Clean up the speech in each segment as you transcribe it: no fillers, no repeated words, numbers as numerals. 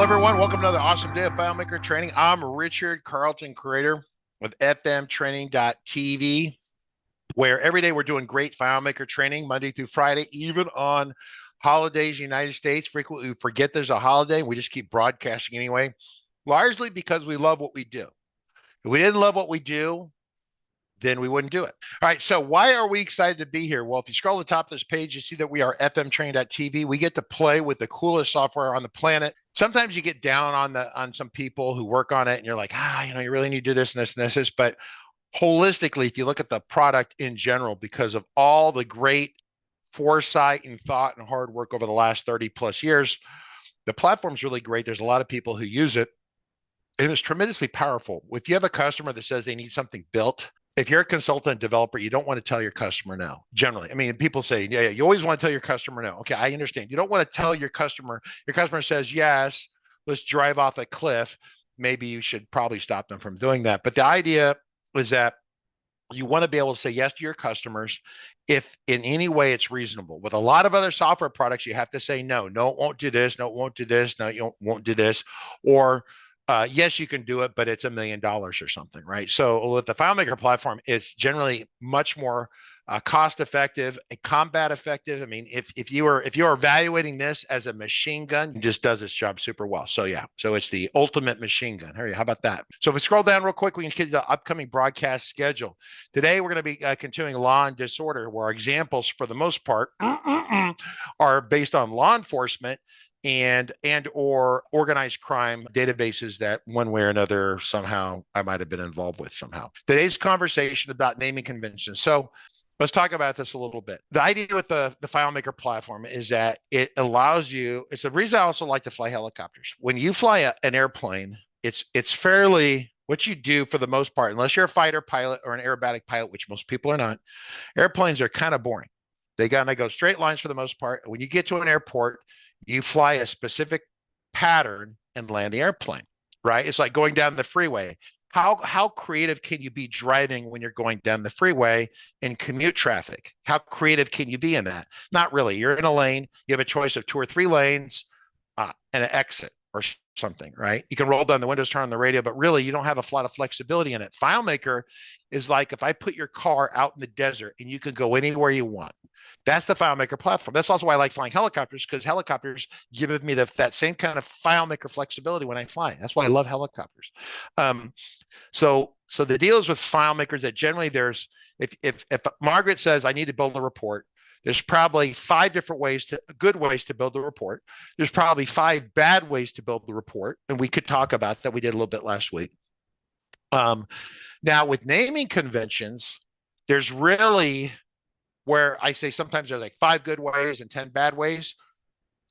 Hello, everyone. Welcome to another awesome day of FileMaker training. I'm Richard Carlton, creator with fmtraining.tv, where every day we're doing great FileMaker training, Monday through Friday, even on holidays, United States. Frequently we forget there's a holiday. We just keep broadcasting anyway, largely because we love what we do. If we didn't love what we do, then we wouldn't do it. All right. So why are we excited to be here? Well, if you scroll to the top of this page, you see that we are fmtraining.tv. We get to play with the coolest software on the planet. Sometimes you get down on some people who work on it and you're like, you really need to do this and this and this. But holistically, if you look at the product in general, because of all the great foresight and thought and hard work over the last 30 plus years, the platform's really great. There's a lot of people who use it. And it's tremendously powerful. If you have a customer that says they need something built, if you're a consultant developer, you don't want to tell your customer no, generally. I mean, people say, yeah, you always want to tell your customer no. Okay, I understand. You don't want to tell your customer says, yes, let's drive off a cliff. Maybe you should probably stop them from doing that. But the idea is that you want to be able to say yes to your customers if in any way it's reasonable. With a lot of other software products, you have to say no, it won't do this, no, it won't do this, no, you won't do this, or yes, you can do it, but it's $1 million or something, right? So with the FileMaker platform, it's generally much more cost effective and combat effective. I mean, if you are evaluating this as a machine gun, it just does its job super well. So yeah, so it's the ultimate machine gun. How about that? So if we scroll down real quick, we can get to the upcoming broadcast schedule. Today, we're going to be continuing law and disorder, where our examples, for the most part, are based on law enforcement and or organized crime databases that one way or another somehow I might have been involved with somehow. Today's conversation about naming conventions. So let's talk about this a little bit. The idea with the FileMaker platform is that it allows you, it's the reason I also like to fly helicopters. When you fly an airplane, it's fairly, what you do for the most part, unless you're a fighter pilot or an aerobatic pilot, which most people are not, airplanes are kind of boring. They gotta go straight lines for the most part. When you get to an airport, you fly a specific pattern and land the airplane, right? It's like going down the freeway. How creative can you be driving when you're going down the freeway in commute traffic? How creative can you be in that? Not really. You're in a lane. You have a choice of 2 or 3 lanes and an exit or something, right? You can roll down the windows, turn on the radio, but really you don't have a lot of flexibility in it. FileMaker is like if I put your car out in the desert and you can go anywhere you want. That's the FileMaker platform. That's also why I like flying helicopters, because helicopters give me that same kind of FileMaker flexibility when I fly. That's why I love helicopters. So the deal is with FileMaker that generally there's, if Margaret says I need to build a report, there's probably 5 different good ways to build the report. There's probably 5 bad ways to build the report, and we could talk about that. We did a little bit last week. Now with naming conventions, there's really, where I say sometimes there's like 5 good ways and 10 bad ways.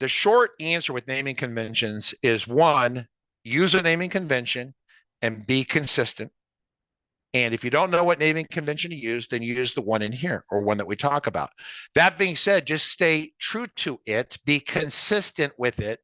The short answer with naming conventions is 1, use a naming convention and be consistent. And if you don't know what naming convention to use, then use the one in here or one that we talk about. That being said, just stay true to it, be consistent with it.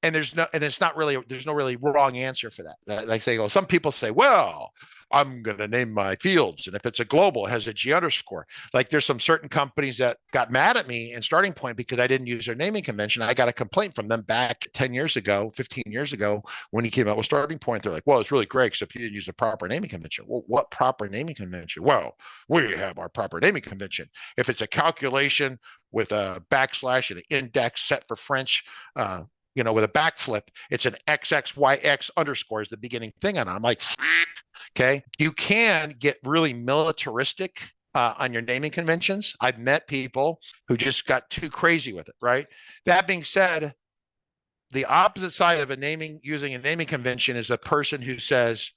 And there's no really wrong answer for that. Like say, well, some people say, well, I'm going to name my fields, and if it's a global, it has a G underscore. Like there's some certain companies that got mad at me in Starting Point because I didn't use their naming convention. I got a complaint from them back 10 years ago, 15 years ago, when he came out with Starting Point. They're like, well, it's really great, except you didn't use the proper naming convention. Well, what proper naming convention? Well, we have our proper naming convention. If it's a calculation with a backslash and an index set for French, with a backflip, it's an XXYX underscore is the beginning thing on it. I'm like, okay, you can get really militaristic on your naming conventions. I've met people who just got too crazy with it, right? That being said, the opposite side of using a naming convention is a person who says,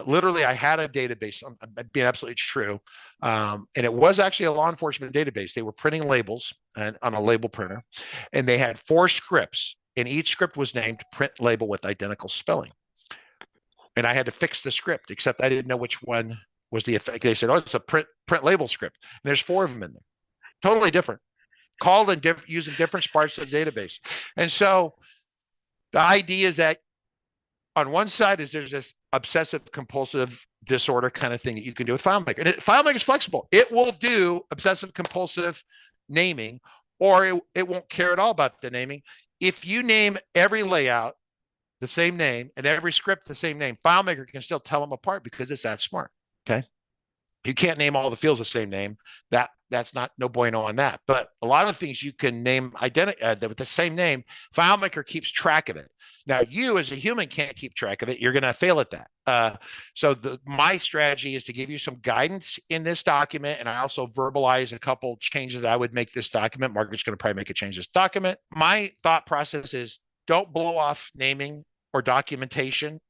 literally, I had a database, I'm being absolutely true, and it was actually a law enforcement database. They were printing labels on a label printer, and they had 4 scripts, and each script was named print label with identical spelling. And I had to fix the script, except I didn't know which one was the effect. They said, oh, it's a print label script. And there's 4 of them in there. Totally different. Called and using different parts of the database. And so the idea is that on one side is there's this obsessive compulsive disorder kind of thing that you can do with FileMaker. And FileMaker is flexible. It will do obsessive compulsive naming, or it won't care at all about the naming. If you name every layout the same name and every script the same name, FileMaker can still tell them apart because it's that smart. Okay. You can't name all the fields the same name. That's not no bueno on that. But a lot of things you can name with the same name. FileMaker keeps track of it. Now, you as a human can't keep track of it. You're going to fail at that. So my strategy is to give you some guidance in this document, and I also verbalize a couple changes that I would make this document. Margaret's going to probably make a change this document. My thought process is don't blow off naming or documentation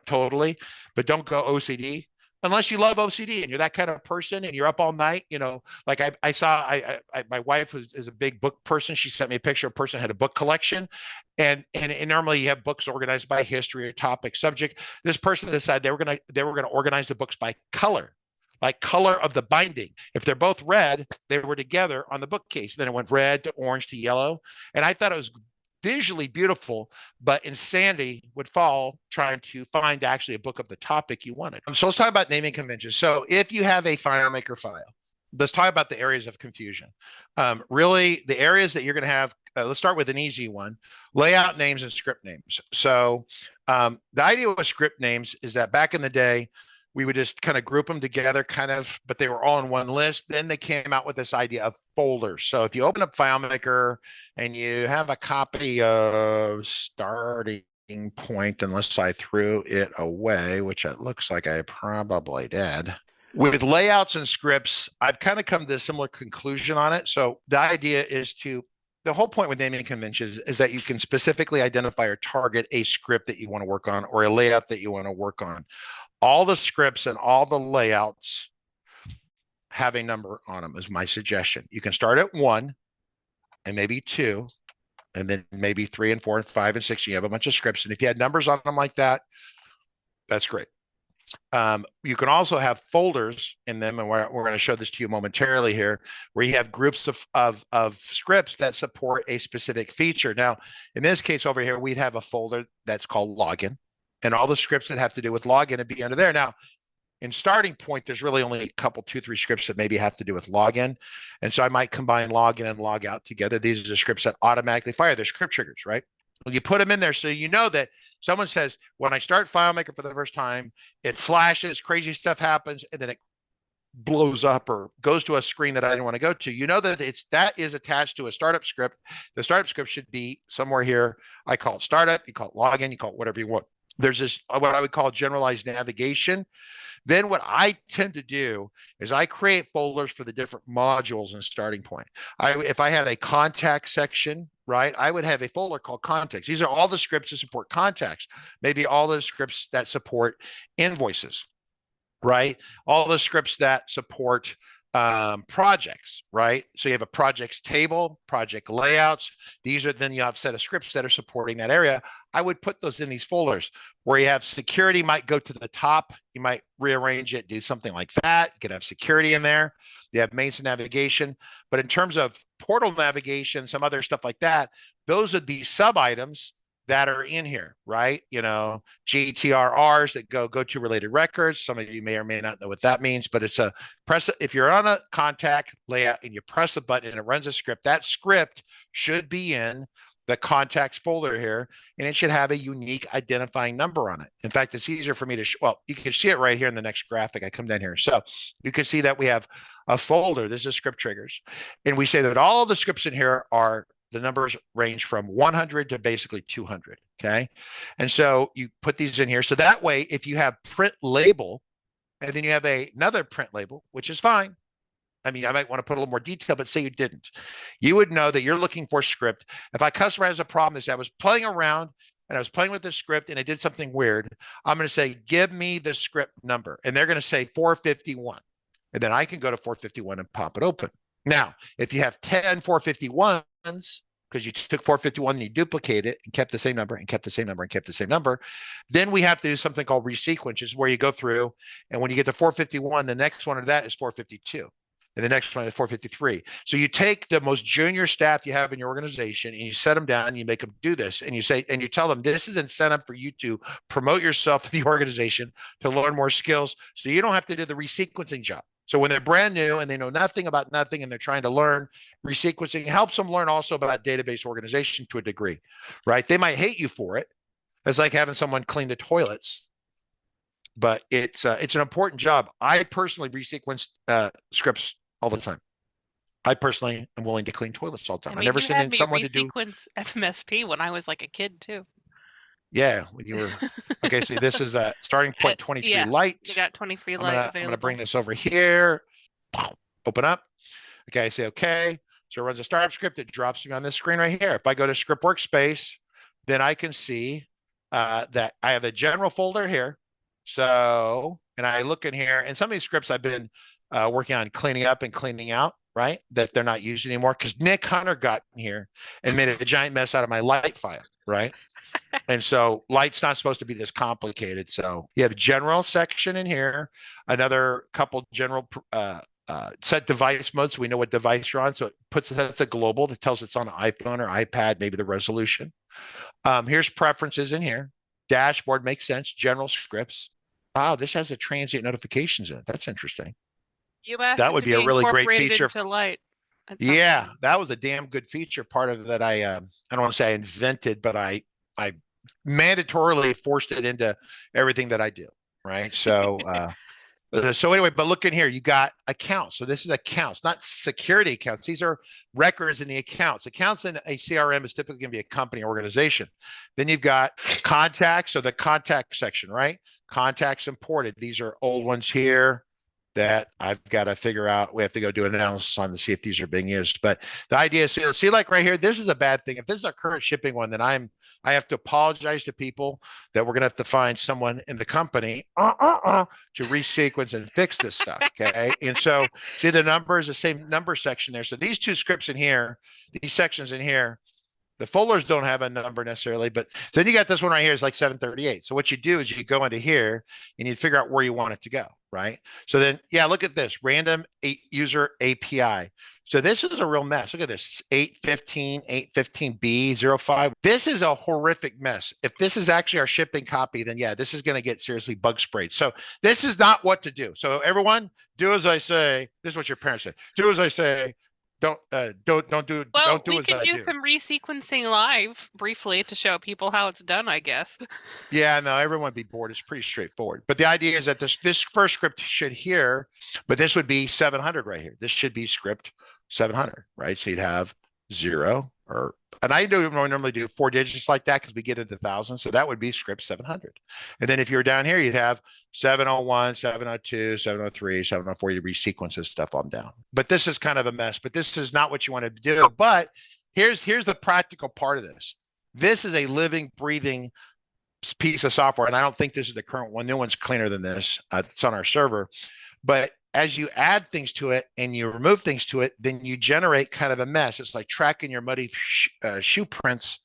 totally, but don't go OCD. Unless you love OCD and you're that kind of person and you're up all night, like I saw, my wife is a big book person. She sent me a picture of a person who had a book collection, and normally you have books organized by history or topic subject. This person decided they were gonna organize the books by color, like color of the binding. If they're both red, they were together on the bookcase. Then it went red to orange to yellow, and I thought it was visually beautiful, but insanity would fall trying to find actually a book of the topic you wanted. So let's talk about naming conventions. So if you have a FileMaker file, let's talk about the areas of confusion. Really, the areas that you're going to have, let's start with an easy one, layout names and script names. So the idea with script names is that back in the day, we would just kind of group them together but they were all in one list. Then they came out with this idea of folders. So if you open up FileMaker and you have a copy of starting point, unless I threw it away, which it looks like I probably did. With layouts and scripts, I've kind of come to a similar conclusion on it. So the idea is the whole point with naming conventions is that you can specifically identify or target a script that you want to work on or a layout that you want to work on. All the scripts and all the layouts have a number on them is my suggestion. You can start at 1 and maybe 2, and then maybe 3 and 4 and 5 and 6. You have a bunch of scripts. And if you had numbers on them like that, that's great. You can also have folders in them, and we're going to show this to you momentarily here, where you have groups of scripts that support a specific feature. Now, in this case over here, we'd have a folder that's called login, and all the scripts that have to do with login would be under there. Now, in starting point, there's really only a couple, 2, 3 scripts that maybe have to do with login. And so I might combine login and log out together. These are the scripts that automatically fire. They're script triggers, right? Well, you put them in there so you know that someone says, when I start FileMaker for the first time, it flashes, crazy stuff happens, and then it blows up or goes to a screen that I didn't want to go to. You know that that is attached to a startup script. The startup script should be somewhere here. I call it startup, you call it login, you call it whatever you want. There's this, what I would call generalized navigation. Then what I tend to do is I create folders for the different modules in starting point. If I had a contact section, right, I would have a folder called contacts. These are all the scripts that support contacts. Maybe all the scripts that support invoices, right? All the scripts that support projects, right? So you have a projects table, project layouts. These are, then you have a set of scripts that are supporting that area. I would put those in these folders. Where you have security might go to the top. You might rearrange it, do something like that. You could have security in there. You have maintenance navigation. But in terms of portal navigation, some other stuff like that, those would be sub items that are in here, right? GTRRs that go to related records. Some of you may or may not know what that means, but it's if you're on a contact layout and you press a button and it runs a script, that script should be in the contacts folder here, and it should have a unique identifying number on it. In fact, it's easier for me to, you can see it right here in the next graphic. I come down here. So you can see that we have a folder. This is script triggers. And we say that all the scripts in here the numbers range from 100 to basically 200, okay? And so you put these in here. So that way, if you have print label, and then you have another print label, which is fine. I mean, I might want to put a little more detail, but say you didn't. You would know that you're looking for script. If a customer has a problem, they say, I was playing around and I was playing with this script and it did something weird, I'm going to say, give me the script number. And they're going to say 451. And then I can go to 451 and pop it open. Now, if you have 10 451s, because you took 451 and you duplicate it and kept the same number and kept the same number and kept the same number, then we have to do something called resequence, is where you go through, and when you get to 451, the next one of that is 452. And the next one is 453. So you take the most junior staff you have in your organization and you set them down and you make them do this. And you say, and you tell them, this is incentive for you to promote yourself in the organization, to learn more skills. So you don't have to do the resequencing job. So when they're brand new and they know nothing about nothing and they're trying to learn, resequencing helps them learn also about database organization to a degree, right? They might hate you for it, It's like having someone clean the toilets, but it's an important job. I personally resequence scripts all the time. I personally am willing to clean toilets all the time. I I mean, never you send had in me someone to do. resequence FMSP when I was like a kid too. Yeah, when you were okay. See, this is starting point 23 Yeah, light. you got 23 I'm light gonna bring available. this over here. Open up. Okay, I say okay. So it runs a startup script. It drops me on this screen right here. If I go to script workspace, then I can see that I have a general folder here. So, and I look in here, and some of these scripts I've been working on cleaning up and cleaning out, right? That they're not used anymore because Nick Hunter got in here and made a giant mess out of my light file, right? And so light's not supposed to be this complicated. So you have general section in here, another couple general set device modes. So we know what device you're on. So it puts that's a global that tells it's on an iPhone or iPad, maybe the resolution. Here's preferences in here. Dashboard makes sense. General scripts. Wow, this has a transient notifications in it. That's interesting. You asked That it would to be a be really great incorporated feature. into light at some Yeah, point. that was a damn good feature. Part of that I don't want to say I invented, but I mandatorily forced it into everything that I do. Right. So anyway, but look in here, you got accounts. So this is accounts, not security accounts. These are records in the accounts. Accounts in a CRM is typically going to be a company organization. Then you've got contacts, so the contact section, right? Contacts imported. These are old ones here that I've got to figure out. We have to go do an analysis on to see if these are being used. But the idea is, see, like right here, this is a bad thing. If this is our current shipping one, then I have to apologize to people that we're going to have to find someone in the company to resequence and fix this stuff. Okay. And so see the number is the same number section there. So these two scripts in here, these sections in here, the folders don't have a number necessarily, but then you got this one right here is like 738. So what you do is you go into here and you figure out where you want it to go, right? So then, yeah, look at this random user API. So this is a real mess. Look at this 815, 815B05. This is a horrific mess. If this is actually our shipping copy, then yeah, this is going to get seriously bug sprayed. So this is not what to do. So everyone, do as I say. This is what your parents said. Do as I say. Don't do Well, don't do we as could I do do. some resequencing live briefly to show people how it's done, I guess. Yeah, no, everyone would be bored. It's pretty straightforward. But the idea is that this first script should here, but this would be 700 right here. This should be script 700, right? So you'd have 0 or, and I do normally do 4 digits like that because we get into thousands. So that would be script 700. And then if you're down here, you'd have 701, 702, 703, 704. You resequence this stuff on down. But this is kind of a mess. But this is not what you want to do. But here's the practical part of this. This is a living, breathing piece of software, and I don't think this is the current one. New one's cleaner than this. It's on our server. But as you add things to it and you remove things to it, then you generate kind of a mess. It's like tracking your muddy shoe prints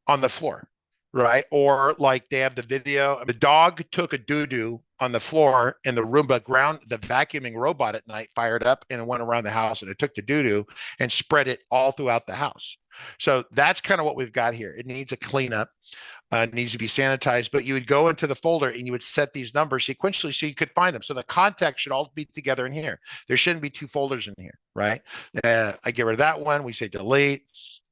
on the floor, right? Or like they have the video, the dog took a doo-doo on the floor and the Roomba ground, the vacuuming robot at night fired up and it went around the house and it took the doo-doo and spread it all throughout the house. So that's kind of what we've got here. It needs a cleanup. Needs to be sanitized, but you would go into the folder and you would set these numbers sequentially so you could find them. So the contacts should all be together in here. There shouldn't be 2 folders in here, right? I get rid of that one. We say delete.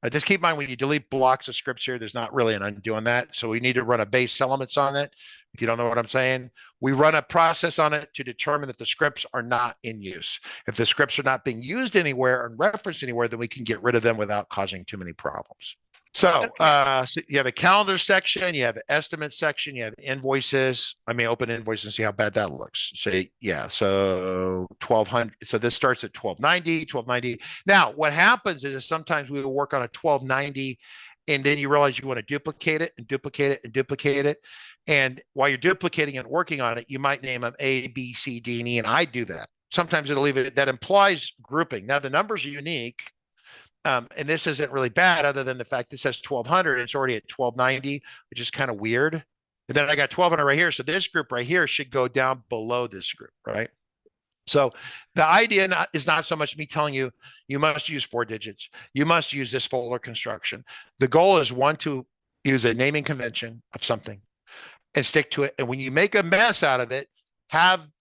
Just keep in mind when you delete blocks of scripts here, there's not really an undo on that. So we need to run a base elements on it. If you don't know what I'm saying, we run a process on it to determine that the scripts are not in use. If the scripts are not being used anywhere or referenced anywhere, then we can get rid of them without causing too many problems. So, Okay. so you have a calendar section, you have an estimate section, you have invoices. I mean, open invoice and see how bad that looks. Say, yeah, so 1200. So this starts at 1290, 1290. Now, what happens is sometimes we will work on a 1290 and then you realize you want to duplicate it and duplicate it and duplicate it. And while you're duplicating and working on it, you might name them A, B, C, D, and E. And I do that. Sometimes it'll leave it, that implies grouping. Now, the numbers are unique. And this isn't really bad other than the fact this says 1200 and it's already at 1290, which is kind of weird. And then I got 1200 right here. So this group right here should go down below this group, right? So the idea is not so much me telling you, you must use 4 digits. You must use this folder construction. The goal is one, to use a naming convention of something and stick to it. And when you make a mess out of it,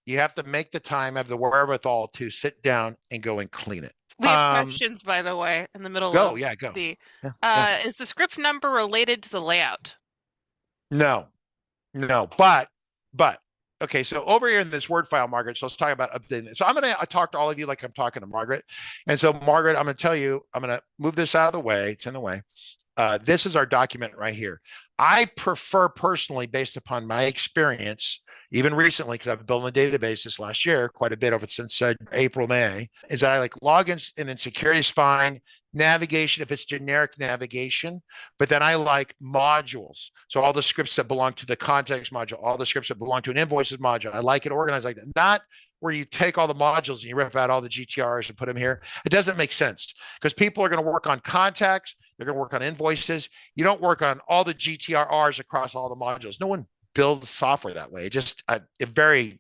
you have to make the time, have the wherewithal to sit down and go and clean it. We have questions, by the way, in the middle Go, of yeah, go. the. Yeah, yeah. Is the script number related to the layout? No, no, but okay. So over here in this Word file, Margaret. So let's talk about updating. So I talk to all of you like I'm talking to Margaret. And so Margaret, I'm gonna tell you, I'm gonna move this out of the way. It's in the way. This is our document right here. I prefer personally, based upon my experience, even recently, because I've been building a database this last year, quite a bit over since April, May, is that I like logins and then security is fine. Navigation, if it's generic navigation, but then I like modules. So all the scripts that belong to the context module, all the scripts that belong to an invoices module, I like it organized like that. Not where you take all the modules and you rip out all the GTRs and put them here. It doesn't make sense because people are going to work on contacts. They're going to work on invoices. You don't work on all the GTRs across all the modules. No one builds software that way. It just it very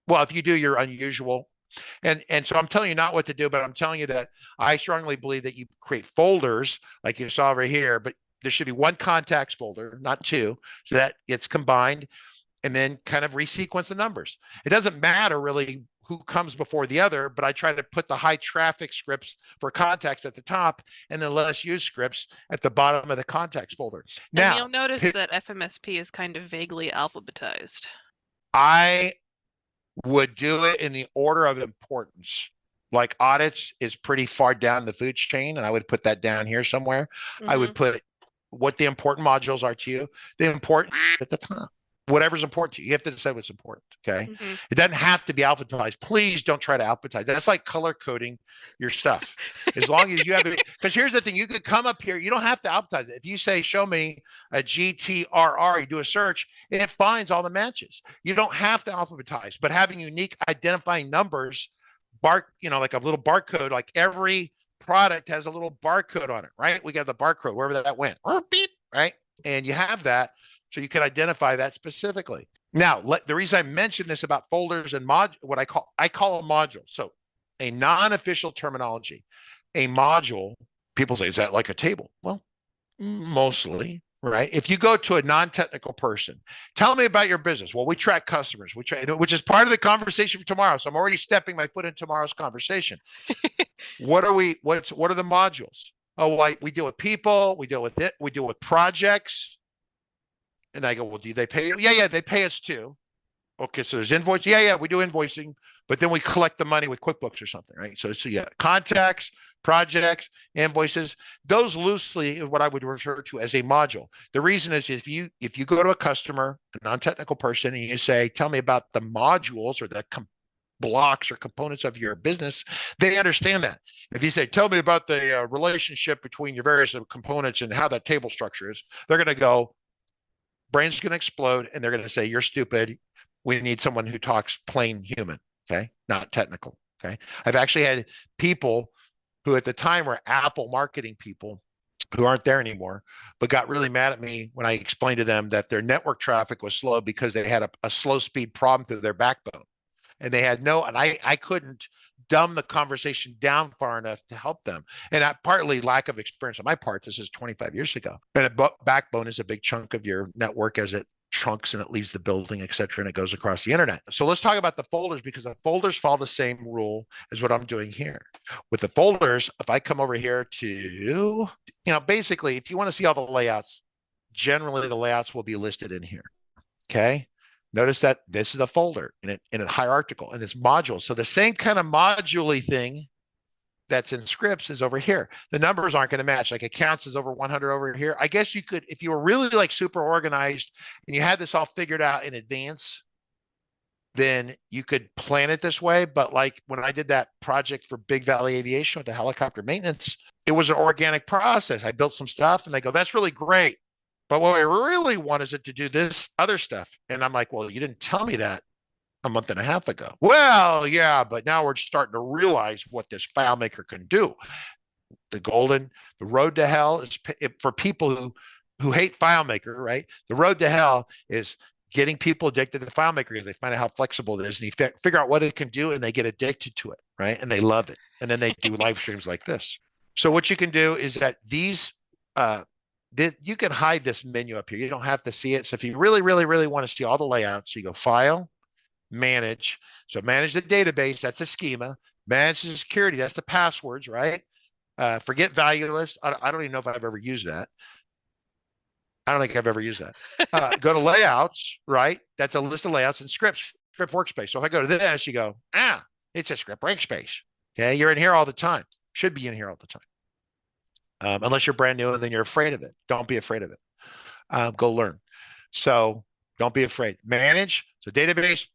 well. If you do, you're unusual. And so I'm telling you not what to do, but I'm telling you that I strongly believe that you create folders like you saw over here, but there should be one contacts folder, not two, so that it's combined and then kind of resequence the numbers. It doesn't matter really who comes before the other, but I try to put the high traffic scripts for contacts at the top and the less used scripts at the bottom of the contacts folder. Now, and you'll notice that FMSP is kind of vaguely alphabetized. I would do it in the order of importance. Like audits is pretty far down the food chain, and I would put that down here somewhere. I would put what the important modules are to you, the important at the top. Whatever's important to you. You have to decide what's important. Okay. It doesn't have to be alphabetized. Please don't try to alphabetize. That's like color coding your stuff. As long as you have it, because here's the thing, you could come up here, you don't have to alphabetize it. If you say, show me a GTRR, you do a search, and it finds all the matches. You don't have to alphabetize, but having unique identifying numbers, like a little barcode, like every product has a little barcode on it, right? We got the barcode, wherever that went, beep, right? And you have that. So you can identify that specifically. Now, the reason I mentioned this about folders and what I call a module. So a non-official terminology, a module, people say, is that like a table? Well, mostly, right? If you go to a non-technical person, tell me about your business. Well, we track customers, which is part of the conversation for tomorrow. So I'm already stepping my foot in tomorrow's conversation. What are the modules? Oh, we deal with people, we deal with it, we deal with projects. And I go, well, do they pay you? Yeah, they pay us too. Okay, so there's invoice. Yeah, we do invoicing, but then we collect the money with QuickBooks or something, right? So yeah, contacts, projects, invoices, those loosely is what I would refer to as a module. The reason is if you go to a customer, a non-technical person, and you say, tell me about the modules or the blocks or components of your business, they understand that. If you say, tell me about the relationship between your various components and how that table structure is, they're going to go, brain's going to explode, and they're going to say, you're stupid. We need someone who talks plain human, okay? Not technical, okay? I've actually had people who at the time were Apple marketing people who aren't there anymore, but got really mad at me when I explained to them that their network traffic was slow because they had a slow speed problem through their backbone. And they had I couldn't dumb the conversation down far enough to help them. And partly lack of experience on my part. This is 25 years ago. And a backbone is a big chunk of your network as it trunks and it leaves the building, et cetera, and it goes across the internet. So let's talk about the folders because the folders follow the same rule as what I'm doing here. With the folders, if I come over here to, basically, if you want to see all the layouts, generally the layouts will be listed in here, okay? Notice that this is a folder in a hierarchical and it's modules. So the same kind of module-y thing that's in scripts is over here. The numbers aren't going to match. Like accounts is over 100 over here. I guess you could, if you were really like super organized and you had this all figured out in advance, then you could plan it this way. But like when I did that project for Big Valley Aviation with the helicopter maintenance, it was an organic process. I built some stuff and they go, that's really great. But what I really want is it to do this other stuff. And I'm like, well, you didn't tell me that a month and a half ago. Well, yeah, but now we're starting to realize what this FileMaker can do. The road to hell is for people who hate FileMaker, right? The road to hell is getting people addicted to FileMaker because they find out how flexible it is and you figure out what it can do and they get addicted to it, right? And they love it. And then they do live streams like this. So what you can do is that you can hide this menu up here. You don't have to see it. So if you really, really, really want to see all the layouts, you go File, Manage. So manage the database, that's a schema. Manage the security, that's the passwords, right? Forget value list. I don't even know if I've ever used that. I don't think I've ever used that. Go to layouts, right? That's a list of layouts and scripts, script workspace. So if I go to this, you go, it's a script workspace. Okay, you're in here all the time. Should be in here all the time. Unless you're brand new and then you're afraid of it. Don't be afraid of it. Go learn. So don't be afraid. Manage. So database,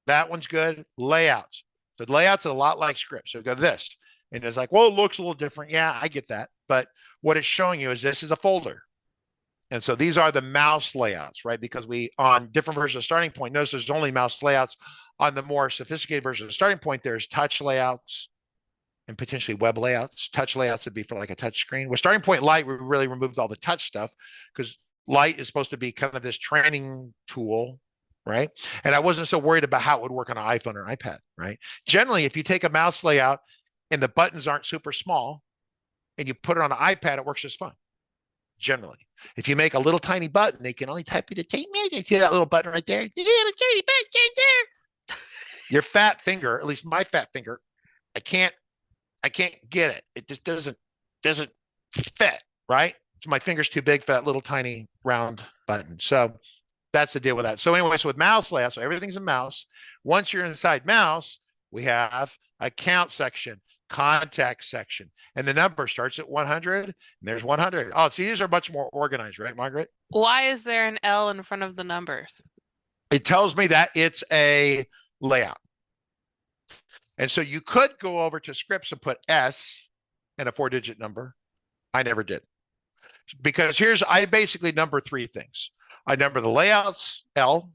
that one's good. Layouts. So layouts are a lot like scripts. So go to this. And it's like, well, it looks a little different. Yeah, I get that. But what it's showing you is this is a folder. And so these are the mouse layouts, right? Because we, on different versions of Starting Point, notice there's only mouse layouts. On the more sophisticated version of Starting Point, there's touch layouts and potentially web layouts. Touch layouts would be for like a touch screen. With Starting Point Lite, we really removed all the touch stuff because Lite is supposed to be kind of this training tool, right? And I wasn't so worried about how it would work on an iPhone or iPad, right? Generally, if you take a mouse layout and the buttons aren't super small and you put it on an iPad, it works just fine. Generally, if you make a little tiny button, they can only type it. See that little button right there? Your fat finger, at least my fat finger, I can't get it. It just doesn't fit, right? So my finger's too big for that little tiny round button. So that's the deal with that. So anyway, so with mouse layout, so everything's a mouse. Once you're inside mouse, we have account section, contact section, and the number starts at 100. And there's 100. Oh, see, these are much more organized, right, Margaret? Why is there an L in front of the numbers? It tells me that it's a layout. And so you could go over to scripts and put S and a 4-digit number. I never did. Because I basically number 3 things. I number the layouts, L.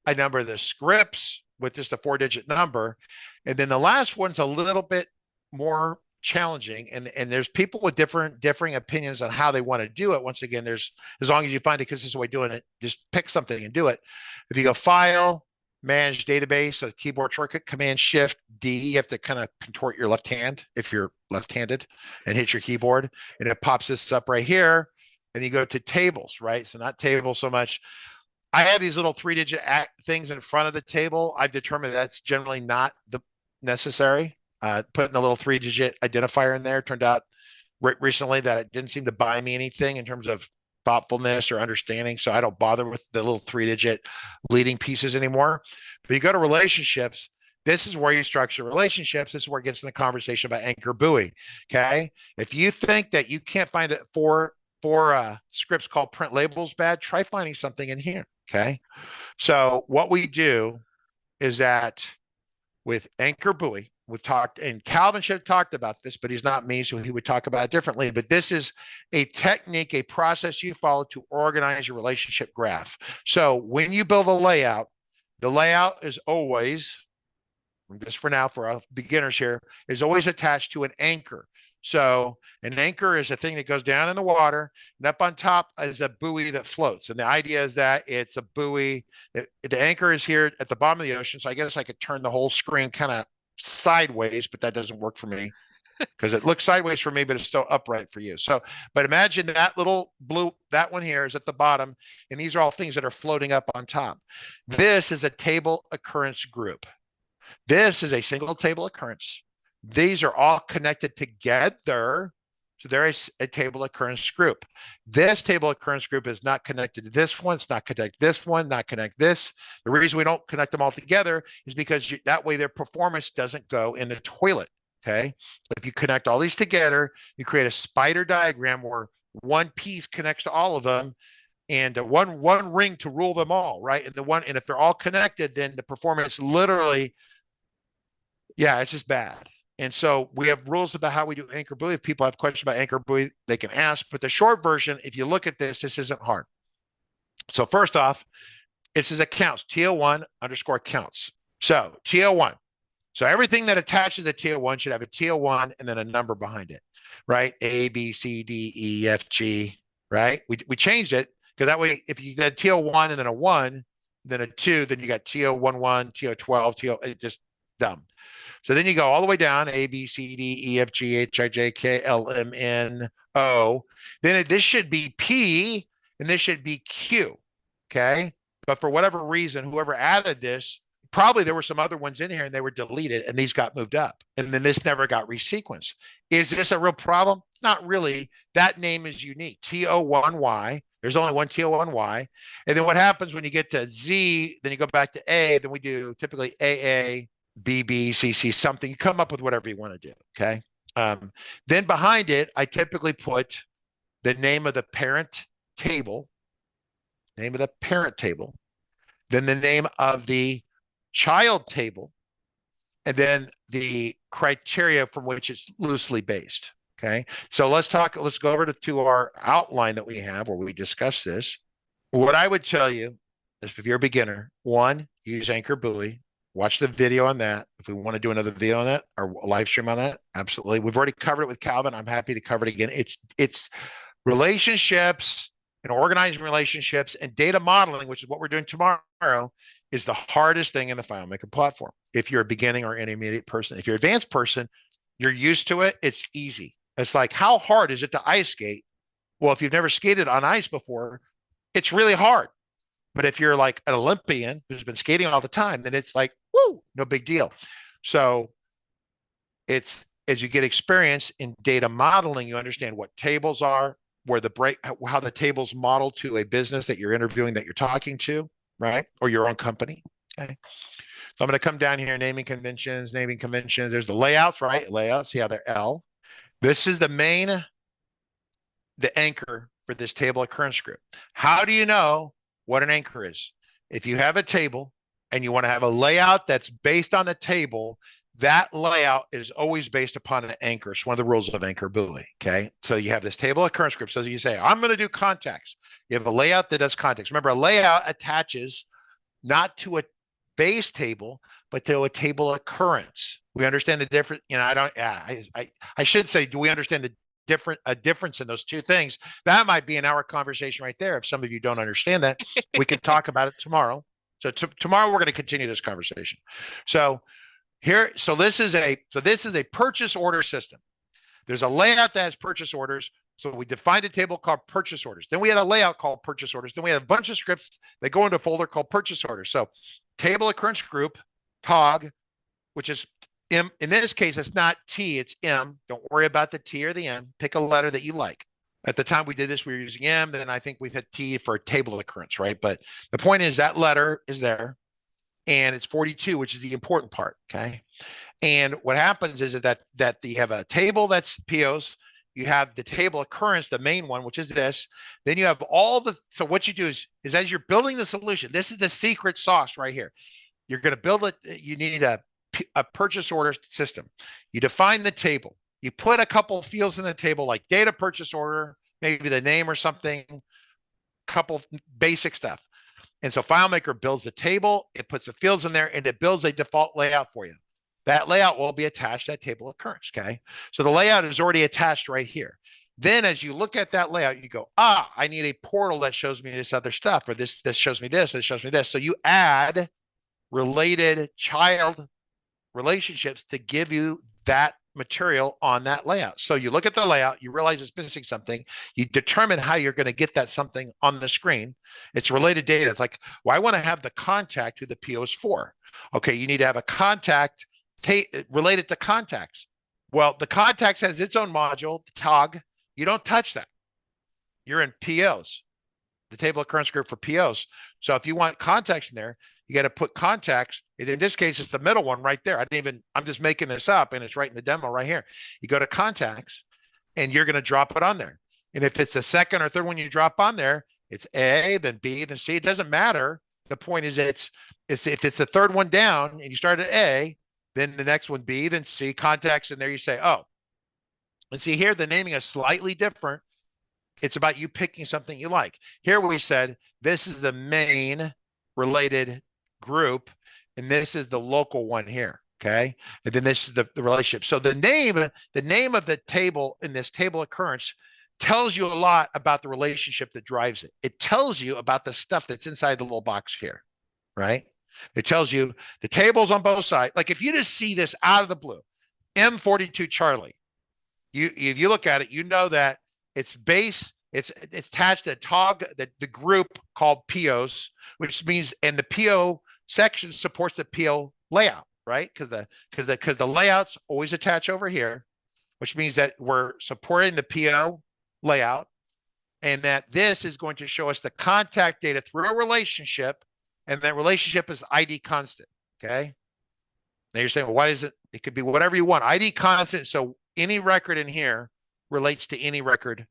I number the scripts with just a 4-digit number. And then the last one's a little bit more challenging. And there's people with differing opinions on how they want to do it. Once again, there's, as long as you find it consistent way of doing it, just pick something and do it. If you go File, Manage Database, a keyboard shortcut, Command-Shift-D, you have to kind of contort your left hand if you're left-handed and hit your keyboard. And it pops this up right here. And you go to tables, right? So not tables so much. I have these little 3-digit things in front of the table. I've determined that's generally not necessary. Putting the little 3-digit identifier in there turned out recently that it didn't seem to buy me anything in terms of thoughtfulness or understanding. So I don't bother with the little 3-digit leading pieces anymore. But you go to relationships. This is where you structure relationships. This is where it gets in the conversation about Anchor-buoy. Okay. If you think that you can't find it for scripts called print labels bad, try finding something in here. Okay. So what we do is that with Anchor-buoy, we've talked, and Calvin should have talked about this, but he's not me, so he would talk about it differently. But this is a technique, a process you follow to organize your relationship graph. So when you build a layout, the layout is always, just for now, for our beginners here, is always attached to an anchor. So an anchor is a thing that goes down in the water, and up on top is a buoy that floats. And the idea is that it's a buoy. The anchor is here at the bottom of the ocean. So I guess I could turn the whole screen kind of sideways, but that doesn't work for me because it looks sideways for me, but it's still upright for you. So, but imagine that little blue, that one here is at the bottom, and these are all things that are floating up on top. This is a table occurrence group. This is a single table occurrence. These are all connected together. So there is a table occurrence group. This table occurrence group is not connected to this one. It's not connected to this one, not connect this. The reason we don't connect them all together is because that way their performance doesn't go in the toilet. Okay. If you connect all these together, you create a spider diagram where one piece connects to all of them and one ring to rule them all, right? And if they're all connected, then the performance literally, it's just bad. And so we have rules about how we do Anchor-buoy. If people have questions about Anchor-buoy, they can ask. But the short version, if you look at this isn't hard. So first off, this is accounts, TO1 _ counts. So TO1. So everything that attaches to TO1 should have a TO1 and then a number behind it, right? A, B, C, D, E, F, G, right? We changed it because that way, if you had TO1 and then a 1, then a 2, then you got TO11, TO12, it's just dumb. So then you go all the way down, A, B, C, D, E, F, G, H, I, J, K, L, M, N, O. Then this should be P, and this should be Q, okay? But for whatever reason, whoever added this, probably there were some other ones in here, and they were deleted, and these got moved up. And then this never got resequenced. Is this a real problem? Not really. That name is unique, TO1Y. There's only one T, one Y. And then what happens when you get to Z, then you go back to A, then we do typically AA, BB, CC, something. You come up with whatever you want to do, okay? Then behind it, I typically put the name of the parent table, then the name of the child table, and then the criteria from which it's loosely based. Okay. So let's go over to our outline that we have where we discuss this. What I would tell you is if you're a beginner, one, use Anchor-buoy. Watch the video on that. If we want to do another video on that or a live stream on that, absolutely. We've already covered it with Calvin. I'm happy to cover it again. It's relationships and organizing relationships and data modeling, which is what we're doing tomorrow, is the hardest thing in the FileMaker platform. If you're a beginning or intermediate person, if you're an advanced person, you're used to it. It's easy. It's like, how hard is it to ice skate? Well, if you've never skated on ice before, it's really hard. But if you're like an Olympian who's been skating all the time, then it's like, woo, no big deal. So it's as you get experience in data modeling, you understand what tables are, where how the tables model to a business that you're interviewing, that you're talking to, right? Or your own company. Okay. So I'm going to come down here, naming conventions. There's the layouts, right? Layouts, see how they're L. This is the anchor for this table occurrence group. How do you know what an anchor is? If you have a table and you want to have a layout that's based on the table, that layout is always based upon an anchor. It's one of the rules of Anchor-buoy, okay? So you have this table occurrence group. So you say, I'm going to do contacts. You have a layout that does contacts. Remember, a layout attaches not to a base table, but to a table occurrence. We understand the difference. I should say, do we understand a difference in those two things? That might be an hour conversation right there. If some of you don't understand that, we can talk about it tomorrow. So tomorrow we're going to continue this conversation. So this is a purchase order system. There's a layout that has purchase orders. So we defined a table called purchase orders. Then we had a layout called purchase orders. Then we had a bunch of scripts that go into a folder called purchase orders. So table occurrence group, TOG, which is M. In this case, it's not T, it's M. Don't worry about the T or the M. Pick a letter that you like. At the time we did this, we were using M. Then I think we've had T for a table occurrence, right? But the point is that letter is there. And it's 42, which is the important part, okay? And what happens is that you have a table that's POs, you have the table occurrence, the main one, which is this. Then you have so what you do is as you're building the solution, this is the secret sauce right here. You're going to build it. You need a purchase order system. You define the table. You put a couple fields in the table like data purchase order, maybe the name or something, couple basic stuff. And so FileMaker builds the table, it puts the fields in there, and it builds a default layout for you. That layout will be attached to that table occurrence, okay? So the layout is already attached right here. Then as you look at that layout, you go, I need a portal that shows me this other stuff, or this shows me this, or this shows me this. So you add related child relationships to give you that material on that layout. So you look at the layout, you realize it's missing something, you determine how you're going to get that something on the screen. It's related data. It's like, well, I want to have the contact who the PO is for. Okay, you need to have a contact related to contacts. Well, the contacts has its own module, the TOG. You don't touch that. You're in POs, the table occurrence group for POs. So if you want contacts in there, you got to put contacts. In this case, it's the middle one right there. I'm just making this up and it's right in the demo right here. You go to contacts and you're going to drop it on there. And if it's the second or third one you drop on there, it's A, then B, then C. It doesn't matter. The point is if it's the third one down and you start at A, then the next one B, then C, contacts, and there you say, oh. And see here, the naming is slightly different. It's about you picking something you like. Here we said, this is the main related group, and this is the local one here, okay? And then this is the relationship. So the name of the table in this table occurrence tells you a lot about the relationship that drives it. It tells you about the stuff that's inside the little box here, right? It tells you the tables on both sides. Like if you just see this out of the blue, M42 Charlie, if you look at it, you know that it's attached to TOG, the group called POs, which means, and the PO section supports the PO layout, right? Because the layouts always attach over here, which means that we're supporting the PO layout. and that this is going to show us the contact data through a relationship, and that relationship is ID constant. Okay. Now you're saying, well, why is it? It could be whatever you want. ID constant. So any record in here relates to any record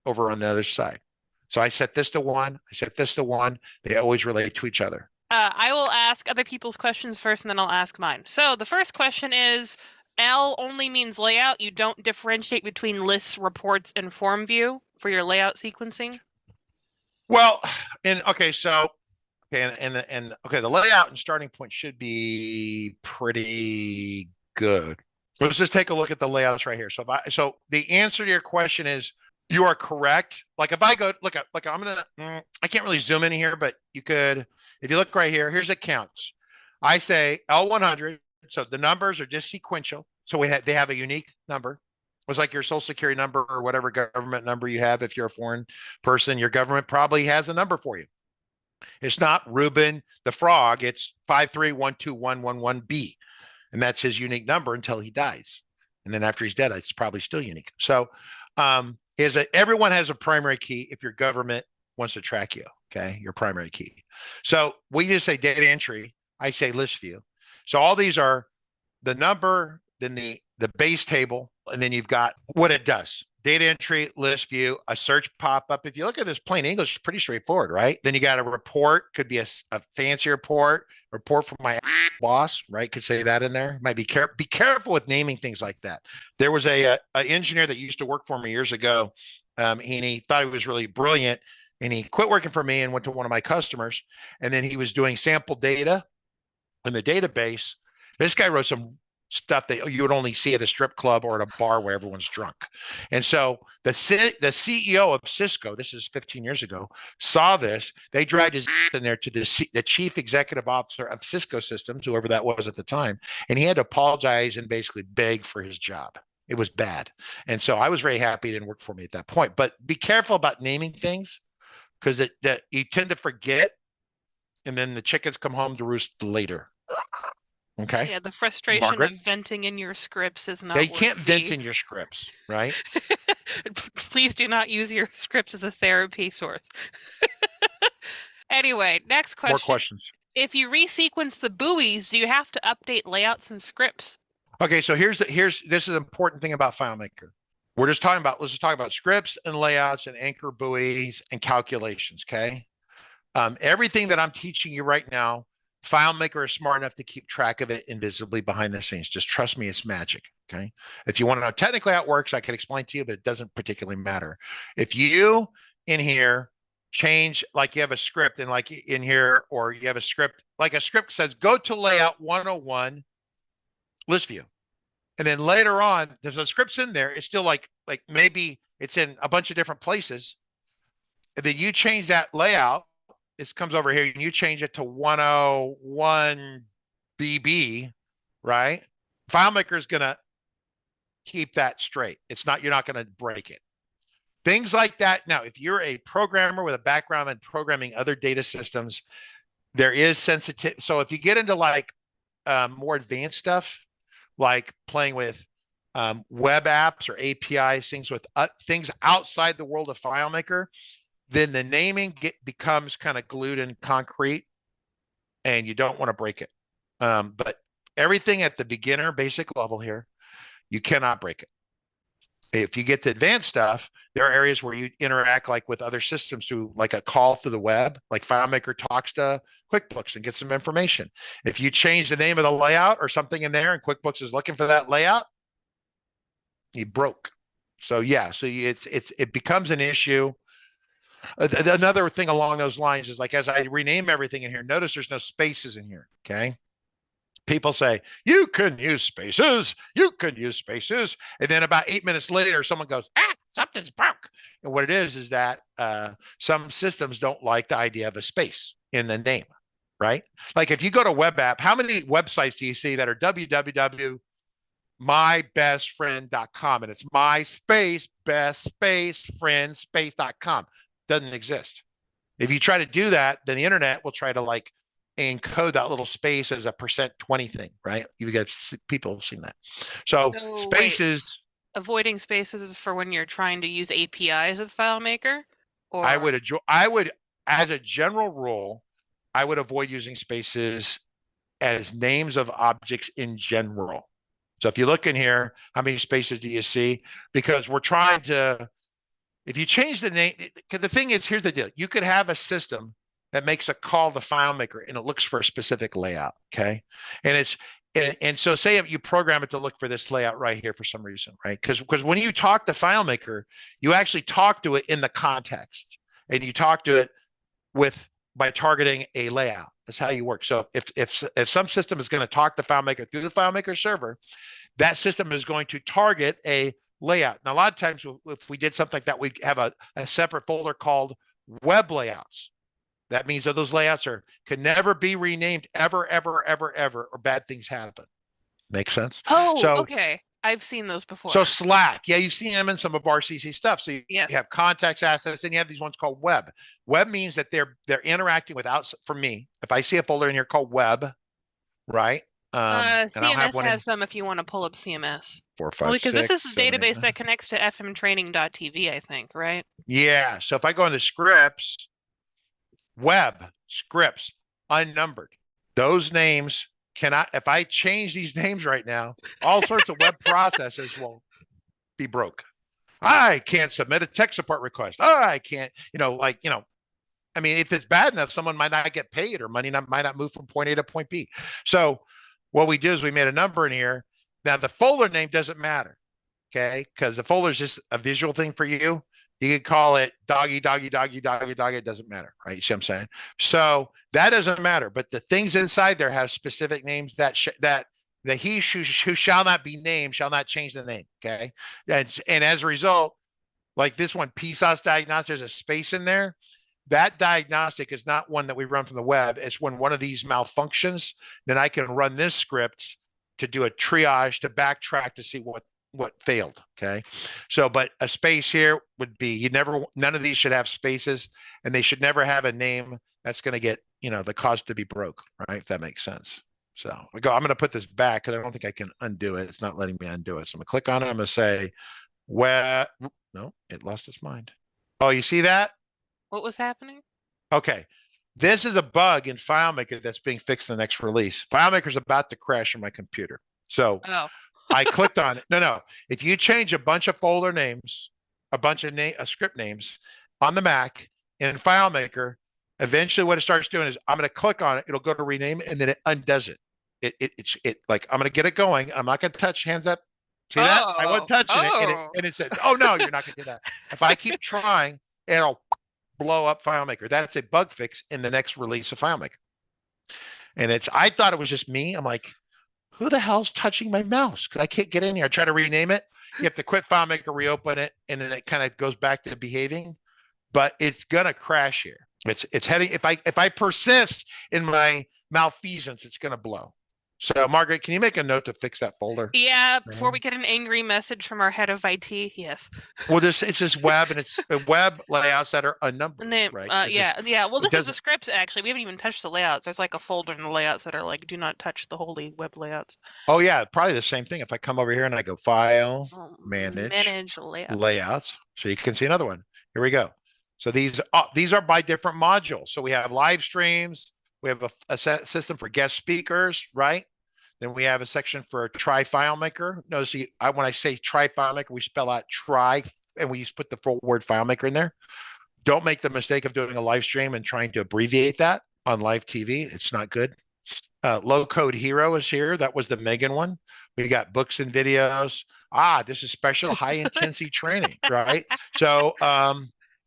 over on the other side. So I set this to 1. I set this to 1. They always relate to each other. I will ask other people's questions first, and then I'll ask mine. So the first question is, L only means layout. You don't differentiate between lists, reports, and form view for your layout sequencing? Well, and okay, so okay, and okay, the layout and starting point should be pretty good. Let's just take a look at the layouts right here. So the answer to your question is you are correct. Like if I go look at like I'm gonna I can't really zoom in here, but you could if you look right here. Here's accounts. I say L100. So the numbers are just sequential. So they have a unique number. It was like your social security number or whatever government number you have. If you're a foreign person, your government probably has a number for you. It's not Reuben the frog. It's 5312111B. And that's his unique number until he dies. And then after he's dead, it's probably still unique. So everyone has a primary key if your government wants to track you, okay? Your primary key. So we just say data entry. I say list view. So all these are the number, then the base table, and then you've got what it does. Data entry, list view, a search pop-up. If you look at this plain English, it's pretty straightforward, right? Then you got a report, could be a fancy report from my boss, right? Could say that in there. Might be careful with naming things like that. There was a engineer that used to work for me years ago, and he thought he was really brilliant, and he quit working for me and went to one of my customers, and then he was doing sample data in the database. This guy wrote some stuff that you would only see at a strip club or at a bar where everyone's drunk. And so the CEO of Cisco, this is 15 years ago, saw this. They dragged his in there to the chief executive officer of Cisco Systems, whoever that was at the time. And he had to apologize and basically beg for his job. It was bad. And so I was very happy it didn't work for me at that point. But be careful about naming things because that you tend to forget. And then the chickens come home to roost later. Okay. Yeah, the frustration Margaret? of venting in your scripts is not. They can't vent in your scripts, right? Please do not use your scripts as a therapy source. Anyway, next question. More questions. If you resequence the buoys, do you have to update layouts and scripts? Okay, so this is an important thing about FileMaker. Let's just talk about scripts and layouts and anchor buoys and calculations, okay? Everything that I'm teaching you right now, FileMaker is smart enough to keep track of it invisibly behind the scenes. Just trust me, it's magic, okay? If you want to know technically how it works, I can explain to you, but it doesn't particularly matter. If you in here change, like you have a script and like in here, or you have a script, like a script says, go to layout 101, list view. And then later on, there's a scripts in there. It's still like maybe it's in a bunch of different places. And then you change that layout. This comes over here and you change it to 101 BB, right? FileMaker is going to keep that straight. You're not going to break it. Things like that. Now, if you're a programmer with a background in programming other data systems, there is sensitivity. So if you get into like more advanced stuff, like playing with web apps or APIs, things with things outside the world of FileMaker, then the naming becomes kind of glued in concrete, and you don't want to break it. But everything at the beginner basic level here, you cannot break it. If you get to advanced stuff, there are areas where you interact like with other systems through like a call through the web, like FileMaker talks to QuickBooks and gets some information. If you change the name of the layout or something in there and QuickBooks is looking for that layout, you broke. So yeah, it becomes an issue. Another thing along those lines is like, as I rename everything in here, notice there's no spaces in here, okay? People say, you can use spaces, you can use spaces. And then about 8 minutes later, someone goes, something's broke. And what it is that some systems don't like the idea of a space in the name, right? Like if you go to web app, how many websites do you see that are www.mybestfriend.com and it's my space, best space, friend space.com? Doesn't exist. If you try to do that, then the internet will try to like encode that little space as a %20 thing, right? You guys, people have seen that. So spaces. Avoiding spaces is for when you're trying to use APIs with FileMaker? I Or would, as a general rule, I would avoid using spaces as names of objects in general. So if you look in here, how many spaces do you see? Because we're trying to, if you change the name, because the thing is, here's the deal. You could have a system that makes a call to FileMaker and it looks for a specific layout, okay? And so say if you program it to look for this layout right here for some reason, right? Because when you talk to FileMaker, you actually talk to it in the context and you talk to it with by targeting a layout. That's how you work. So if some system is going to talk to FileMaker through the FileMaker server, that system is going to target a layout. Now, a lot of times, if we did something like that, we have a separate folder called web layouts. That means that those layouts can never be renamed ever, ever, ever, ever, or bad things happen. Make sense? oh, So okay. I've seen those before. so Slack, yeah, you've seen them in some of our CC stuff. So you Yes. have context assets, and you have these ones called web. Web means that they're interacting without. For me, if I see a folder in here called web, right? And I'll have CMS one has some if you want to pull up CMS. 4, 5, Well, because this 6, is the 7, 8, database 9. that connects to fmtraining.tv, I think, right? Yeah. So if I go into scripts, web scripts, unnumbered, those names cannot. If I change these names right now, all sorts of web processes will be broke. I can't submit a tech support request. I can't, I mean, if it's bad enough, someone might not get paid or money might not move from point A to point B. So what we do is we made a number in here. Now the folder name doesn't matter, okay? Because the folder is just a visual thing for you. You could call it doggy, doggy, doggy, doggy, doggy. It doesn't matter, right? You see what I'm saying? So that doesn't matter. But the things inside there have specific names that the he who shall not be named shall not change the name, okay? And as a result, like this one, PSOS diagnostic, there's a space in there. That diagnostic is not one that we run from the web. It's when one of these malfunctions, then I can run this script to do a triage to backtrack to see what failed. Okay. So, but a space here would be, none of these should have spaces, and they should never have a name that's going to get, the cause to be broke, right? If that makes sense. So I'm going to put this back because I don't think I can undo it. It's not letting me undo it. So I'm going to click on it. I'm going to say, no, it lost its mind. Oh, you see that? What was happening? Okay. This is a bug in FileMaker that's being fixed in the next release. FileMaker's about to crash on my computer. So I clicked on it. No. If you change a bunch of folder names, a bunch of script names on the Mac in FileMaker, eventually what it starts doing is I'm going to click on it. It'll go to rename and then it undoes it. It like, I'm going to get it going. I'm not going to touch. Hands up. See that? I wasn't touching it. And it said, oh, no, you're not going to do that. If I keep trying, it'll blow up FileMaker. That's a bug fix in the next release of FileMaker. And I thought it was just me. I'm like, who the hell's touching my mouse? Because I can't get in here. I try to rename it. You have to quit FileMaker, reopen it, and then it kind of goes back to behaving. But it's gonna crash here. It's heading. If I persist in my malfeasance, it's gonna blow. So Margaret, can you make a note to fix that folder? Yeah, before we get an angry message from our head of IT, yes. Well, it's just web, and it's web layouts that are unnumbered, right? Yeah. Well, this is the scripts, actually. We haven't even touched the layouts. There's like a folder in the layouts that are like, do not touch the holy web layouts. Oh, yeah, probably the same thing. If I come over here and I go File, Manage layouts. So you can see another one. Here we go. So these are by different modules. So we have live streams. We have a system for guest speakers, right? Then we have a section for try FileMaker. Notice when I say try FileMaker, we spell out try, and we put the full word FileMaker in there. Don't make the mistake of doing a live stream and trying to abbreviate that on live TV. It's not good. Low Code Hero is here. That was the Megan one. We got books and videos. This is special high intensity training, right? So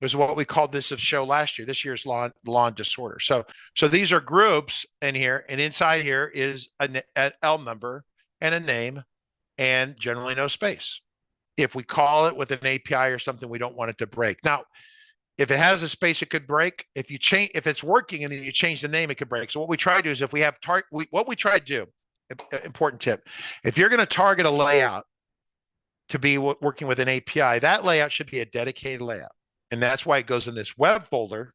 it was what we called this show last year. This year's law and disorder. So these are groups in here, and inside here is an L number and a name, and generally no space. If we call it with an API or something, we don't want it to break. Now, if it has a space, it could break. If it's working and then you change the name, it could break. So what we try to do is, if we have what we try to do, important tip, if you're going to target a layout to be working with an API, that layout should be a dedicated layout. And that's why it goes in this web folder,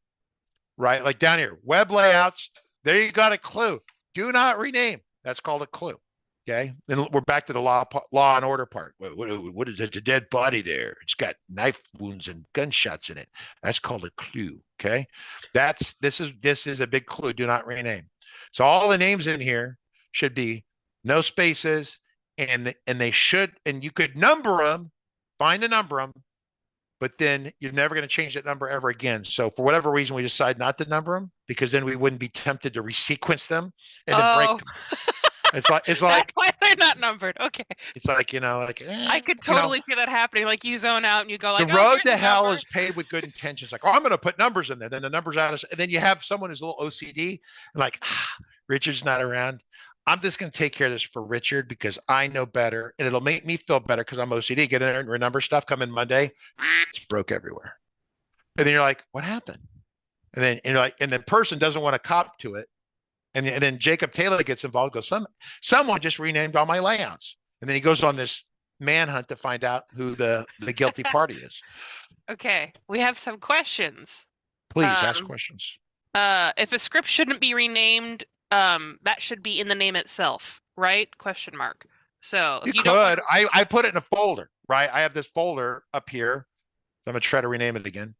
right? Like down here, web layouts. There you got a clue. Do not rename. That's called a clue. Okay, then we're back to the law and order part. What is it? A dead body there. It's got knife wounds and gunshots in it. That's called a clue. Okay, this is a big clue. Do not rename. So all the names in here should be no spaces, and they should, and you could number them, find a number them, but then you're never going to change that number ever again. So for whatever reason, we decide not to number them because then we wouldn't be tempted to resequence them and then break them. It's like That's why they're not numbered. Okay. It's like, I could totally see that happening. Like you zone out and you go like, the road to hell is paved with good intentions. Like, I'm going to put numbers in there. Then the numbers out, and then you have someone who's a little OCD, and like, Richard's not around. I'm just going to take care of this for Richard because I know better, and it'll make me feel better because I'm OCD. Get in there and renumber stuff. Come in Monday, it's broke everywhere, and then you're like, what happened? And then you're like, and the person doesn't want to cop to it. And then Jacob Taylor gets involved, goes, someone just renamed all my layouts. And then he goes on this manhunt to find out who the guilty party is. Okay, we have some questions. Please ask questions. If a script shouldn't be renamed, that should be in the name itself, right? Question mark. So if you could, I put it in a folder, right? I have this folder up here. So I'm going to try to rename it again.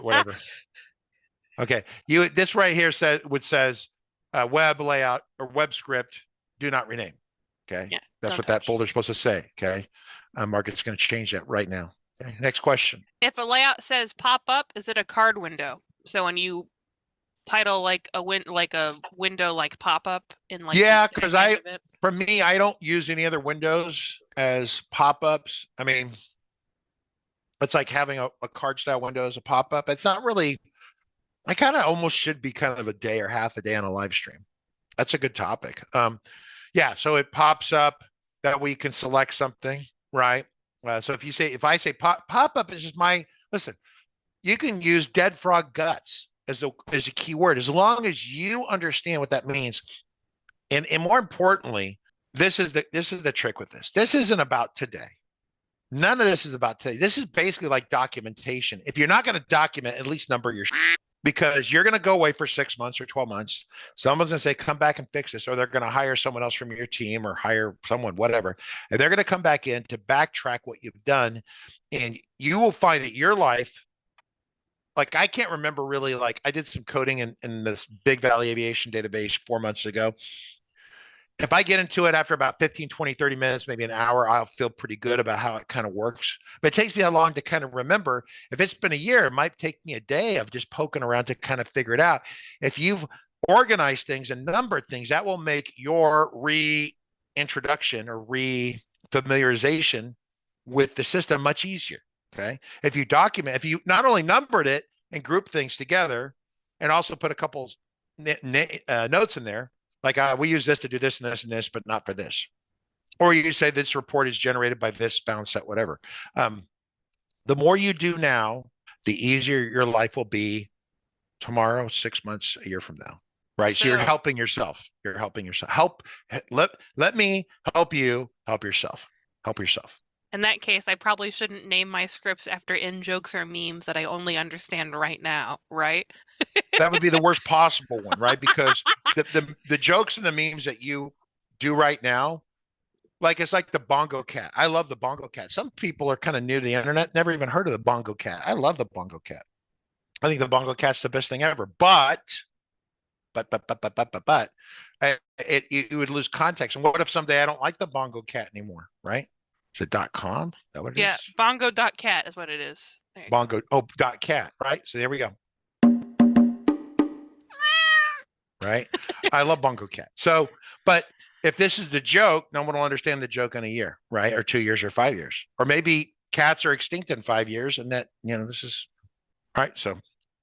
Whatever. Okay, this right here says web layout or web script, do not rename. Okay, yeah, that's what that folder is supposed to say. Okay, Margaret's going to change that right now. Okay, next question. If a layout says pop up, is it a card window? So when you title like a window like pop up in like because for me, I don't use any other windows as pop ups. I mean, it's like having a card style window as a pop up. It's not really. I kind of almost should be kind of a day or half a day on a live stream. That's a good topic. So it pops up that we can select something, right? So if I say pop up is just listen, you can use dead frog guts as a key word as long as you understand what that means. And more importantly, this is the trick with this. This isn't about today. None of this is about today. This is basically like documentation. If you're not going to document, at least number your because you're going to go away for 6 months or 12 months. Someone's going to say, come back and fix this, or they're going to hire someone else from your team or hire someone, whatever. And they're going to come back in to backtrack what you've done. And you will find that your life, like I can't remember really, like I did some coding in this Big Valley Aviation database 4 months ago. If I get into it after about 15, 20, 30 minutes, maybe an hour, I'll feel pretty good about how it kind of works. But it takes me that long to kind of remember. If it's been a year, it might take me a day of just poking around to kind of figure it out. If you've organized things and numbered things, that will make your reintroduction or re-familiarization with the system much easier, okay? If you document, if you not only numbered it and grouped things together and also put a couple notes in there, like we use this to do this and this and this, but not for this. Or you say this report is generated by this bound set, whatever. The more you do now, the easier your life will be tomorrow, 6 months, a year from now, right? So you're helping yourself. You're helping yourself. Let me help you help yourself. Help yourself. In that case, I probably shouldn't name my scripts after in-jokes or memes that I only understand right now, right? That would be the worst possible one, right? Because the jokes and the memes that you do right now, like it's like the bongo cat. I love the bongo cat. Some people are kind of new to the internet, never even heard of the bongo cat. I love the bongo cat. I think the bongo cat's the best thing ever. But you would lose context. And what if someday I don't like the bongo cat anymore, right? Is it .com? Is that what it is? Yeah, bongo.cat is what it is. Bongo, .cat, right? So there we go. Right? I love bongo cat. So, but if this is the joke, no one will understand the joke in a year, right? Or 2 years or 5 years. Or maybe cats are extinct in 5 years and that, this is, right? So.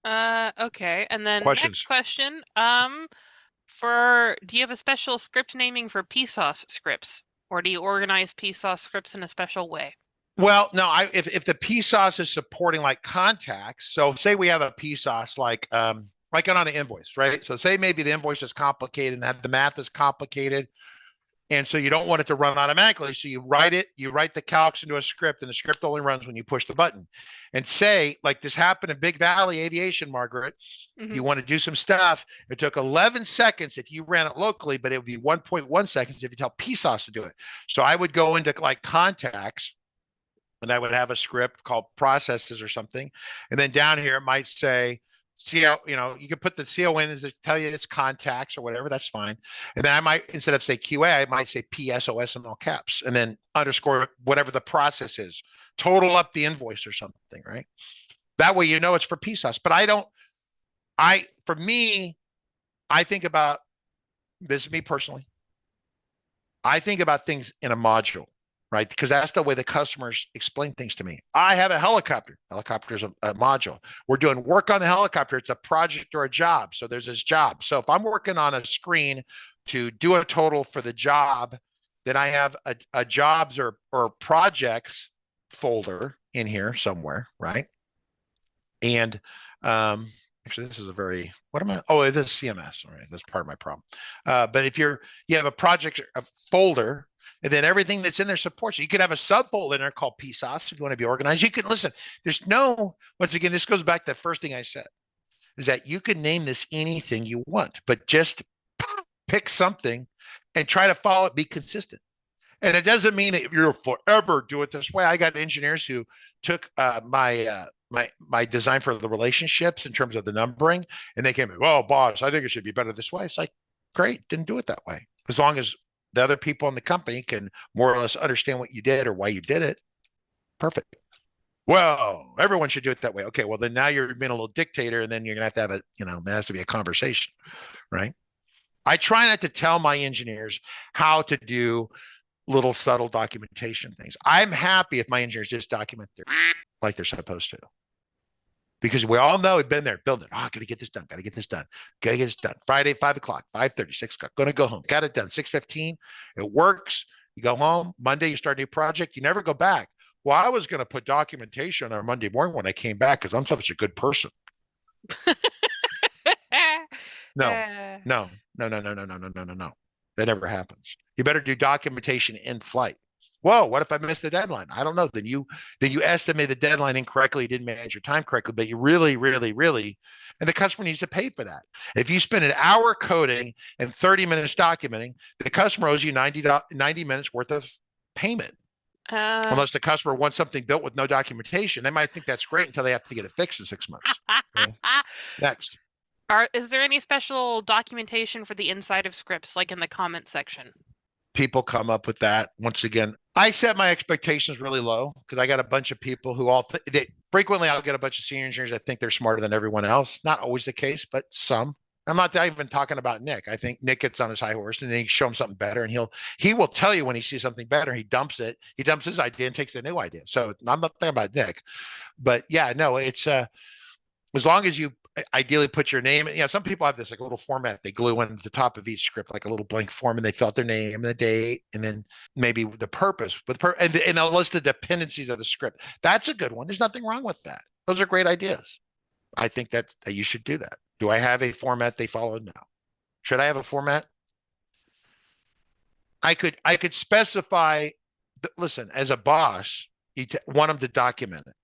Okay. And then questions. Next question, do you have a special script naming for PSOS scripts? Or do you organize PSOS scripts in a special way? Well, no, if the PSOS is supporting like contacts, so say we have a PSOS like on an invoice, right? So say maybe the invoice is complicated and the math is complicated And so you don't want it to run automatically. So you write the calcs into a script, and the script only runs when you push the button. And say, like this happened in Big Valley Aviation, Margaret, you want to do some stuff. It took 11 seconds if you ran it locally, but it would be 1.1 seconds if you tell PSOS to do it. So I would go into like contacts, and I would have a script called processes or something. And then down here, it might say, CO, you can put the CO in as to tell you it's contacts or whatever, that's fine. And then I might, instead of say QA, I might say PSOS in all caps, and then underscore whatever the process is, total up the invoice or something, right? That way, it's for PSOS. But for me, I think about, this is me personally, I think about things in a module, right? Because that's the way the customers explain things to me. I have a helicopter. Helicopter is a module. We're doing work on the helicopter. It's a project or a job. So there's this job. So if I'm working on a screen to do a total for the job, then I have a jobs or projects folder in here somewhere, right? And actually, this is a very, what am I? Oh, this is CMS. All right, that's part of my problem. But if you have a project, a folder, and then everything that's in there supports it. You could have a subfolder in there called PSOS if you want to be organized. You can listen. Once again, this goes back to the first thing I said, is that you can name this anything you want, but just pick something and try to follow it, be consistent. And it doesn't mean that you'll forever do it this way. I got engineers who took my design for the relationships in terms of the numbering, and they came in, well, boss, I think it should be better this way. It's like, great, didn't do it that way. As long as the other people in the company can more or less understand what you did or why you did it, perfect. Well, everyone should do it that way. Okay, well, then now you're being a little dictator, and then you're going to have there has to be a conversation, right? I try not to tell my engineers how to do little subtle documentation things. I'm happy if my engineers just document like they're supposed to. Because we all know we've been there, building. Oh, got to get this done. Got to get this done. Got to get this done. Friday, 5 o'clock, 5:30, 6 o'clock. Going to go home. Got it done. 6:15. It works. You go home. Monday, you start a new project. You never go back. Well, I was going to put documentation on Monday morning when I came back because I'm such a good person. No. That never happens. You better do documentation in flight. Whoa, what if I missed the deadline? I don't know. Then you estimate the deadline incorrectly, you didn't manage your time correctly, but you really, and the customer needs to pay for that. If you spend an hour coding and 30 minutes documenting, the customer owes you 90 minutes worth of payment. Unless the customer wants something built with no documentation, they might think that's great until they have to get it fixed in 6 months. Okay? Next. Is there any special documentation for the inside of scripts, like in the comment section? People come up with that. Once again, I set my expectations really low because I got a bunch of people who frequently I'll get a bunch of senior engineers that think they're smarter than everyone else. Not always the case, but some. I'm not even talking about Nick. I think Nick gets on his high horse and then you show him something better, and he will tell you when he sees something better. He dumps it. He dumps his idea and takes a new idea. So I'm not talking about Nick, but yeah, no, it's as long as you ideally put your name. Some people have this like a little format they glue into the top of each script, like a little blank form, and they fill out their name and the date, and then maybe the purpose, and they'll list the dependencies of the script. That's a good one. There's nothing wrong with that. Those are great ideas. I think that you should do that. Do I have a format they follow? No. Should I have a format? I could specify. Listen, as a boss, you want them to document it,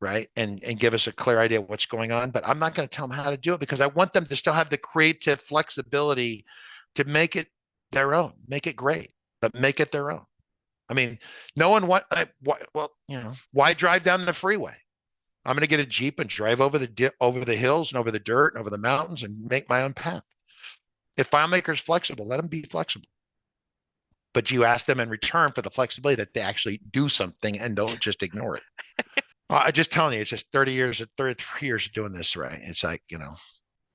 right? And give us a clear idea of what's going on. But I'm not going to tell them how to do it because I want them to still have the creative flexibility to make it their own, make it great, but make it their own. I mean, no one why drive down the freeway? I'm going to get a Jeep and drive over the hills and over the dirt and over the mountains and make my own path. If FileMaker is flexible, let them be flexible. But you ask them in return for the flexibility that they actually do something and don't just ignore it. I'm just telling you, it's just 33 years of doing this, right? It's like, we're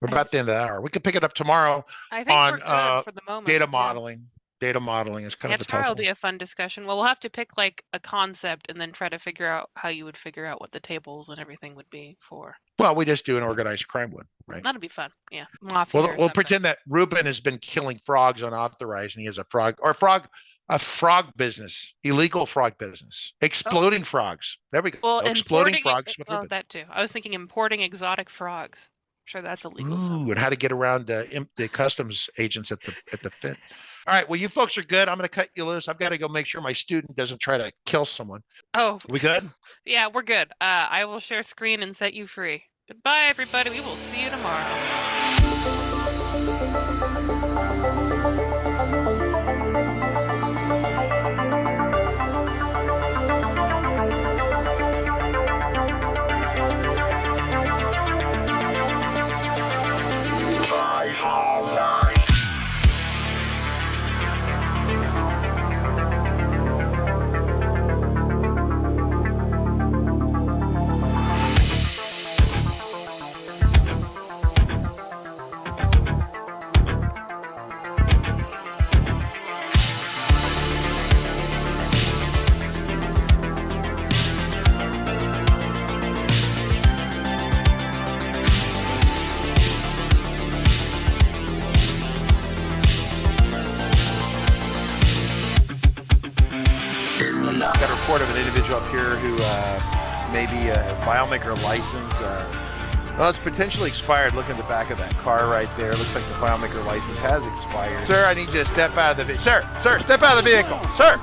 about the end of the hour. We could pick it up tomorrow on for the moment. Data modeling. Yeah. Data modeling is kind of a tough one. Tomorrow will be a fun discussion. Well, we'll have to pick like a concept and then try to figure out how you would figure out what the tables and everything would be for. Well, we just do an organized crime one, right? That'd be fun. Yeah. We'll pretend that Ruben has been killing frogs unauthorized and he has a frog business, illegal frog business, exploding frogs. There we go. Well, exploding frogs. That too. I was thinking importing exotic frogs. sure that's illegal. Ooh, and how to get around the customs agents at the Fed. All right, well, you folks are good. I'm going to cut you loose. I've got to go make sure my student doesn't try to kill someone. Oh, we good? Yeah, we're good. I will share screen and set you free. Goodbye, everybody. We will see you tomorrow. Got a report of an individual up here who may be a FileMaker license. Well, it's potentially expired. Look in the back of that car right there. Looks like the FileMaker license has expired. Sir, I need you to step out of the vehicle. Sir, step out of the vehicle. Sir.